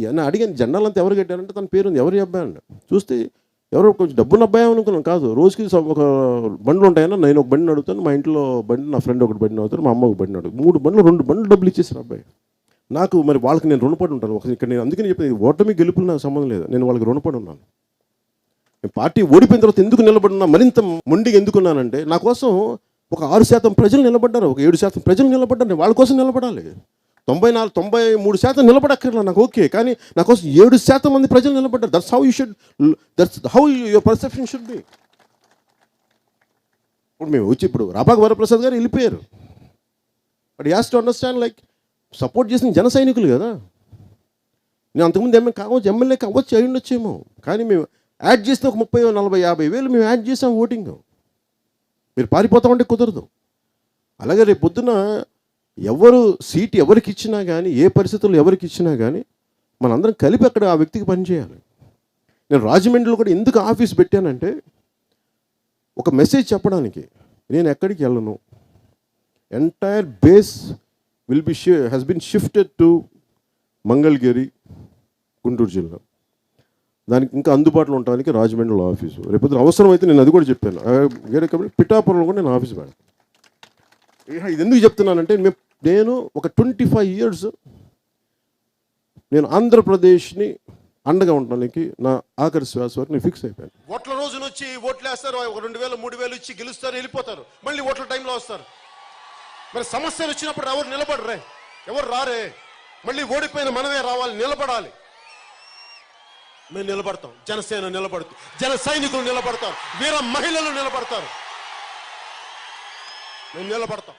ఇవన్నీ అడిగాను, జెండాలంతా ఎవరు కట్టారంటే తన పేరు ఉంది, ఎవరి అబ్బాయి అండి. చూస్తే ఎవరో కొంచెం డబ్బున్న అబ్బాయి అనుకున్నాను, కాదు. రోజుకి ఒక బండ్లు ఉంటాయన్నా, నేను ఒక బండిని అడుగుతాను, మా ఇంట్లో బండి, నా ఫ్రెండ్ ఒకటి బండిని అవుతారు, మా అమ్మ ఒక బండిని అడుగు, 3 బండ్లు 2 బండ్లు డబ్బులు ఇచ్చేసారు అబ్బాయి. నాకు మరి వాళ్ళకి నేను రుణపడి ఉంటాను. ఇక్కడ నేను అందుకని చెప్పేది, ఓటమి గెలుపులు నాకు సంబంధం లేదు, నేను వాళ్ళకి రుణపడి ఉన్నాను. పార్టీ ఓడిపోయిన తర్వాత ఎందుకు నిలబడినా, మరింత మొండిగా ఎందుకున్నానంటే, నా కోసం ఒక 6% ప్రజలు నిలబడ్డారు, ఒక 7% ప్రజలు నిలబడ్డారు, వాళ్ళ కోసం నిలబడాలి. 93% నిలబడక్కర్లా నాకు, ఓకే, కానీ నా కోసం 7% మంది ప్రజలు నిలబడ్డారు. That's how your perception should be. ఇప్పుడు మేము వచ్చి ఇప్పుడు రాపాక వరప్రసాద్ గారు వెళ్ళిపోయారు, but you has to understand, like support చేసిన జన సైనికులు కదా. నేను అంతకుముందు ఎమ్మెల్యే కావచ్చు, అయి ఉండొచ్చేమో, కానీ మేము యాడ్ చేస్తే ఒక 30, 40, 50 వేలు మేము యాడ్ చేసాం ఓటింగ్. మీరు పారిపోతామంటే కుదరదు. అలాగే రేపు పొద్దున ఎవరు సీటు ఎవరికి ఇచ్చినా కానీ, ఏ పరిస్థితుల్లో ఎవరికి ఇచ్చినా కానీ, మనందరం కలిపి అక్కడ ఆ వ్యక్తికి పనిచేయాలి. నేను రాజమండ్రిలో కూడా ఎందుకు ఆఫీస్ పెట్టానంటే, ఒక మెసేజ్ చెప్పడానికి. నేను ఎక్కడికి వెళ్ళను, entire base has been shifted to Mangalagiri, Guntur జిల్లా. దానికి ఇంకా అందుబాటులో ఉండడానికి రాజమండ్రిలో ఆఫీసు. రేపు అవసరం అయితే నేను అది కూడా చెప్పాను, పిఠాపురంలో కూడా నేను ఆఫీస్ పెడతాను. ఇది ఎందుకు చెప్తున్నానంటే, నేను ఒక 25 years నేను ఆంధ్రప్రదేశ్ని అండగా ఉండడానికి నా ఆఖరి శ్వాస వరకు నేను ఫిక్స్ అయిపోయాను. ఓట్ల రోజున వచ్చి ఓట్లు వేస్తారు, 2000 3000 ఇచ్చి గెలుస్తారు, వెళ్ళిపోతారు, మళ్ళీ ఓట్ల టైంలో వస్తారు. మరి సమస్యలు వచ్చినప్పుడు ఎవరు నిలబడరే, ఎవరు రారే, మళ్ళీ ఓడిపోయిన మనమే రావాలి, నిలబడాలి. మేము నిలబడతాం, జనసేన నిలబడుతుంది, జన సైనికులు నిలబడతారు, వీర మహిళలు నిలబడతారు, మేము నిలబడతాం.